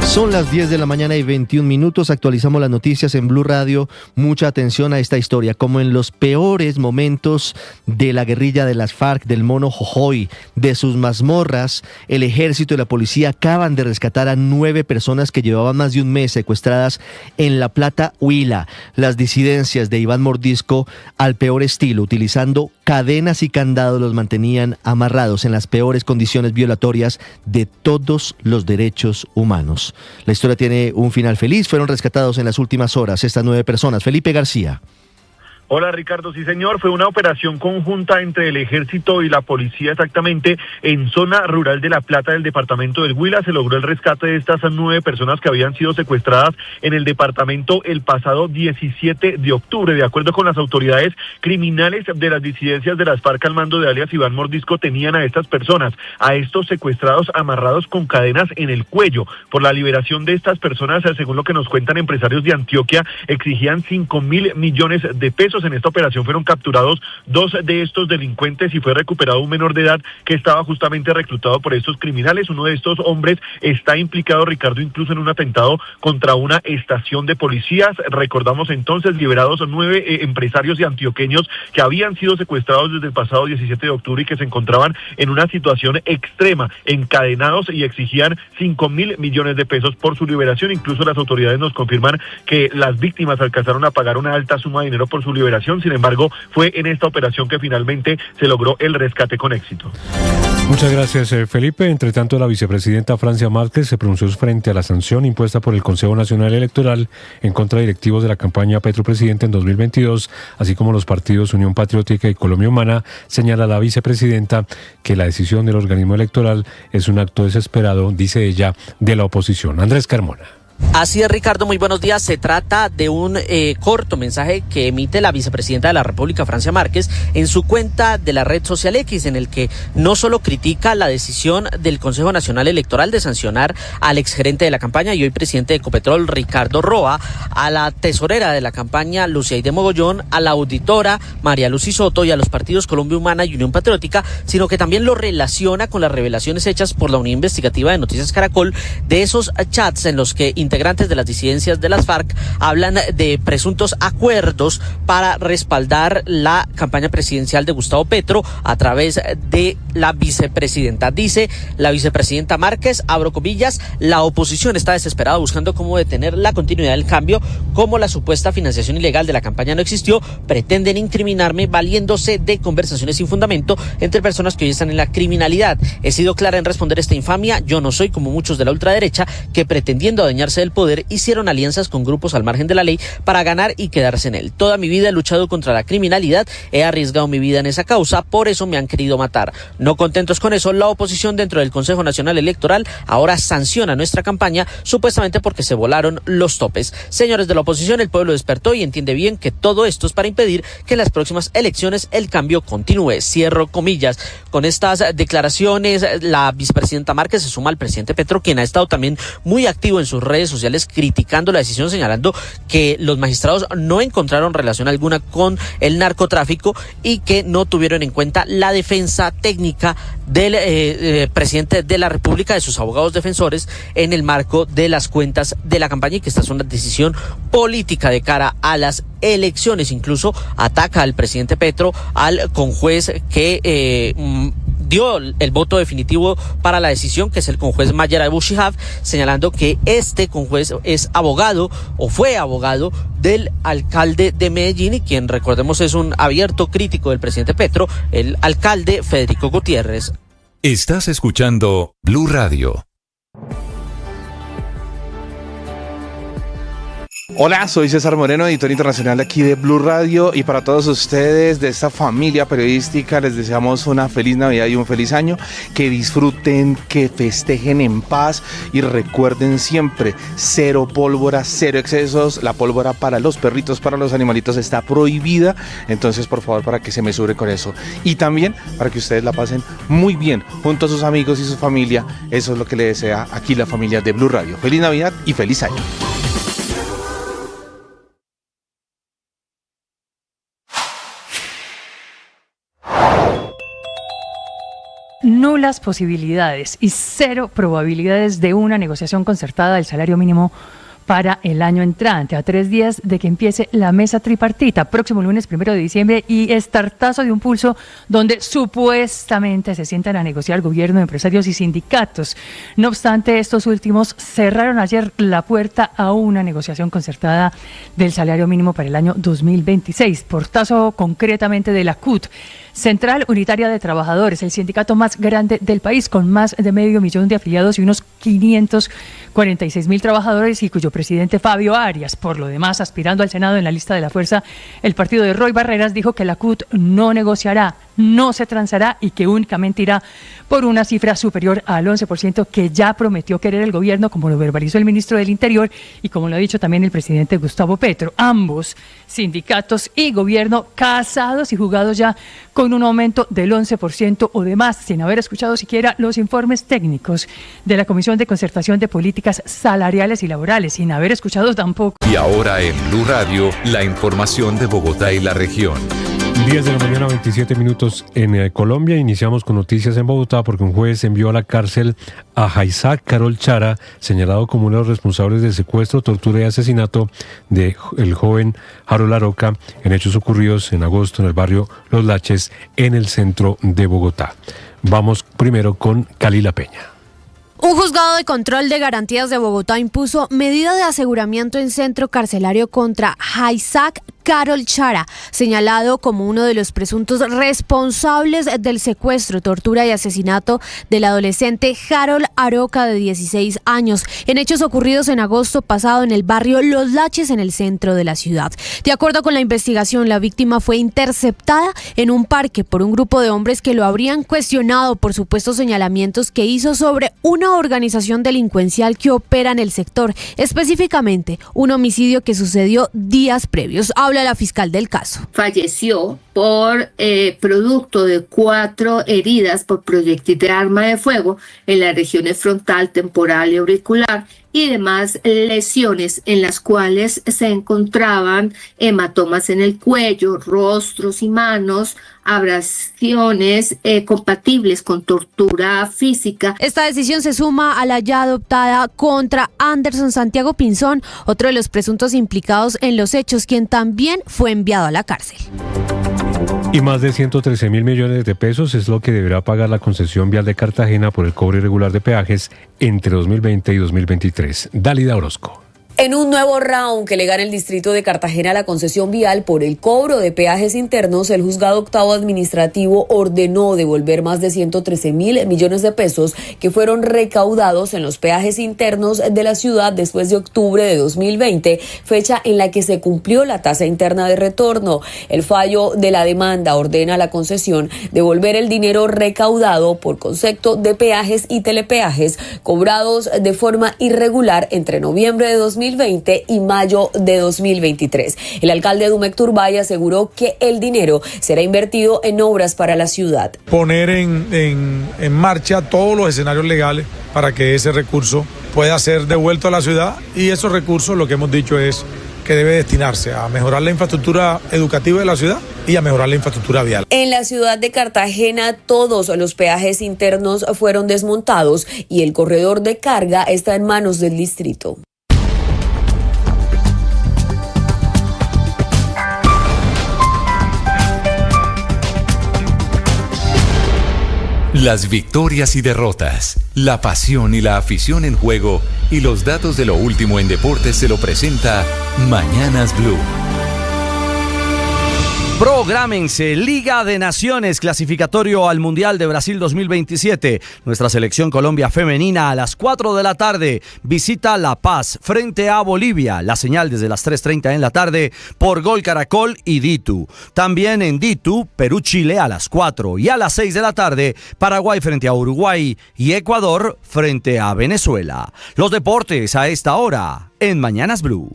Son las 10 de la mañana y 21 minutos. Actualizamos las noticias en Blue Radio. Mucha atención a esta historia. Como en los peores momentos de la guerrilla de las FARC, del Mono Jojoy, de sus mazmorras, el ejército y la policía acaban de rescatar a 9 personas que llevaban más de un mes secuestradas en La Plata, Huila. Las disidencias de Iván Mordisco, al peor estilo, utilizando cadenas y candados, los mantenían amarrados en las peores condiciones violatorias de todos los derechos humanos. La historia tiene un final feliz. Fueron rescatados en las últimas horas estas 9 personas. Felipe García. Hola Ricardo, sí señor, fue una operación conjunta entre el ejército y la policía exactamente en zona rural de La Plata del departamento del Huila. Se logró el rescate de estas 9 personas que habían sido secuestradas en el departamento el pasado 17 de octubre. De acuerdo con las autoridades, criminales de las disidencias de las FARC al mando de alias Iván Mordisco tenían a estas personas, a estos secuestrados amarrados con cadenas en el cuello. Por la liberación de estas personas, según lo que nos cuentan empresarios de Antioquia, exigían 5.000 millones de pesos. En esta operación fueron capturados 2 de estos delincuentes y fue recuperado un menor de edad que estaba justamente reclutado por estos criminales. Uno de estos hombres está implicado, Ricardo, incluso en un atentado contra una estación de policías. Recordamos entonces, liberados 9 empresarios y antioqueños que habían sido secuestrados desde el pasado 17 de octubre y que se encontraban en una situación extrema, encadenados, y exigían 5.000 millones de pesos por su liberación. Incluso las autoridades nos confirman que las víctimas alcanzaron a pagar una alta suma de dinero por su liberación. Sin embargo, fue en esta operación que finalmente se logró el rescate con éxito. Muchas gracias, Felipe. Entre tanto, la vicepresidenta Francia Márquez se pronunció frente a la sanción impuesta por el Consejo Nacional Electoral en contra de directivos de la campaña Petro Presidente en 2022, así como los partidos Unión Patriótica y Colombia Humana. Señala la vicepresidenta que la decisión del organismo electoral es un acto desesperado, dice ella, de la oposición. Andrés Carmona. Así es, Ricardo, muy buenos días. Se trata de un corto mensaje que emite la vicepresidenta de la República, Francia Márquez, en su cuenta de la red social X, en el que no solo critica la decisión del Consejo Nacional Electoral de sancionar al exgerente de la campaña y hoy presidente de Ecopetrol, Ricardo Roa, a la tesorera de la campaña, Luciaide Mogollón, a la auditora, María Lucy Soto, y a los partidos Colombia Humana y Unión Patriótica, sino que también lo relaciona con las revelaciones hechas por la Unidad Investigativa de Noticias Caracol de esos chats en los que integrantes de las disidencias de las FARC hablan de presuntos acuerdos para respaldar la campaña presidencial de Gustavo Petro a través de la vicepresidenta. Dice la vicepresidenta Márquez, abro comillas, la oposición está desesperada buscando cómo detener la continuidad del cambio, como la supuesta financiación ilegal de la campaña no existió, pretenden incriminarme valiéndose de conversaciones sin fundamento entre personas que hoy están en la criminalidad. He sido clara en responder esta infamia, yo no soy como muchos de la ultraderecha que pretendiendo adueñarse del poder hicieron alianzas con grupos al margen de la ley para ganar y quedarse en él. Toda mi vida he luchado contra la criminalidad, he arriesgado mi vida en esa causa, por eso me han querido matar. No contentos con eso, la oposición dentro del Consejo Nacional Electoral ahora sanciona nuestra campaña supuestamente porque se volaron los topes. Señores de la oposición, el pueblo despertó y entiende bien que todo esto es para impedir que en las próximas elecciones el cambio continúe. Cierro comillas. Con estas declaraciones, la vicepresidenta Márquez se suma al presidente Petro, quien ha estado también muy activo en sus redes sociales criticando la decisión, señalando que los magistrados no encontraron relación alguna con el narcotráfico y que no tuvieron en cuenta la defensa técnica del presidente de la República, de sus abogados defensores, en el marco de las cuentas de la campaña, y que esta es una decisión política de cara a las elecciones. Incluso ataca al presidente Petro, al conjuez que dio el voto definitivo para la decisión, que es el conjuez Mayer Abu Shihab, señalando que este conjuez es abogado o fue abogado del alcalde de Medellín y quien, recordemos, es un abierto crítico del presidente Petro, el alcalde Federico Gutiérrez. Estás escuchando Blue Radio. Hola, soy César Moreno, editor internacional aquí de Blue Radio, y para todos ustedes de esta familia periodística les deseamos una feliz Navidad y un feliz año, que disfruten, que festejen en paz y recuerden siempre, cero pólvora, cero excesos. La pólvora para los perritos, para los animalitos está prohibida, entonces por favor para que se mesure con eso, y también para que ustedes la pasen muy bien junto a sus amigos y su familia. Eso es lo que le desea aquí la familia de Blue Radio. Feliz Navidad y feliz año. Nula nulas posibilidades y cero probabilidades de una negociación concertada del salario mínimo para el año entrante, a 3 días de que empiece la mesa tripartita, próximo lunes 1 de diciembre, y estartazo de un pulso donde supuestamente se sientan a negociar gobierno, empresarios y sindicatos. No obstante, estos últimos cerraron ayer la puerta a una negociación concertada del salario mínimo para el año 2026. Portazo concretamente de la CUT, Central Unitaria de Trabajadores, el sindicato más grande del país, con más de 500,000 de afiliados y unos 546,000 trabajadores, y cuyo presidente Fabio Arias, por lo demás aspirando al Senado en la lista de la fuerza, el partido de Roy Barreras, dijo que la CUT no negociará, no se transará y que únicamente irá por una cifra superior al 11% que ya prometió querer el gobierno, como lo verbalizó el ministro del Interior y como lo ha dicho también el presidente Gustavo Petro. Ambos, sindicatos y gobierno, casados y jugados ya con un aumento del 11% o de más, sin haber escuchado siquiera los informes técnicos de la Comisión de Concertación de Políticas Salariales y Laborales, sin haber escuchado tampoco. Y ahora en Blue Radio, la información de Bogotá y la región. 10 de la mañana, 27 minutos en Colombia. Iniciamos con noticias en Bogotá porque un juez envió a la cárcel a Jaisak Carol Chara, señalado como uno de los responsables del secuestro, tortura y asesinato del joven Harold Aroca en hechos ocurridos en agosto en el barrio Los Laches, en el centro de Bogotá. Vamos primero con Cali La Peña. Un juzgado de control de garantías de Bogotá impuso medida de aseguramiento en centro carcelario contra Jaisak Carol Chara, señalado como uno de los presuntos responsables del secuestro, tortura y asesinato del adolescente Harold Aroca, de 16 años, en hechos ocurridos en agosto pasado en el barrio Los Laches, en el centro de la ciudad. De acuerdo con la investigación, la víctima fue interceptada en un parque por un grupo de hombres que lo habrían cuestionado por supuestos señalamientos que hizo sobre una organización delincuencial que opera en el sector, específicamente un homicidio que sucedió días previos. Habla la fiscal del caso. Falleció por producto de 4 heridas por proyectil de arma de fuego en las regiones frontal, temporal y auricular, y demás lesiones en las cuales se encontraban hematomas en el cuello, rostros y manos, abrasiones compatibles con tortura física. Esta decisión se suma a la ya adoptada contra Anderson Santiago Pinzón, otro de los presuntos implicados en los hechos, quien también fue enviado a la cárcel. Y más de 113.000 millones de pesos es lo que deberá pagar la concesión vial de Cartagena por el cobro irregular de peajes entre 2020 y 2023. Dálida Orozco. En un nuevo round que le gana el distrito de Cartagena la concesión vial por el cobro de peajes internos, el juzgado octavo administrativo ordenó devolver más de 113.000 millones de pesos que fueron recaudados en los peajes internos de la ciudad después de octubre de 2020, fecha en la que se cumplió la tasa interna de retorno. El fallo de la demanda ordena a la concesión devolver el dinero recaudado por concepto de peajes y telepeajes cobrados de forma irregular entre noviembre de 2020 y mayo de 2023. El alcalde Dumek Turbay aseguró que el dinero será invertido en obras para la ciudad. Poner en marcha todos los escenarios legales para que ese recurso pueda ser devuelto a la ciudad, y esos recursos, lo que hemos dicho es que debe destinarse a mejorar la infraestructura educativa de la ciudad y a mejorar la infraestructura vial. En la ciudad de Cartagena todos los peajes internos fueron desmontados y el corredor de carga está en manos del distrito. Las victorias y derrotas, la pasión y la afición en juego y los datos de lo último en deportes se lo presenta Mañanas Blue. Prográmense, Liga de Naciones, clasificatorio al Mundial de Brasil 2027. Nuestra selección Colombia femenina a las 4 de la tarde visita La Paz frente a Bolivia. La señal desde las 3:30 en la tarde por Gol Caracol y Ditu. También en Ditu, Perú-Chile a las 4 y a las 6 de la tarde Paraguay frente a Uruguay y Ecuador frente a Venezuela. Los deportes a esta hora en Mañanas Blue.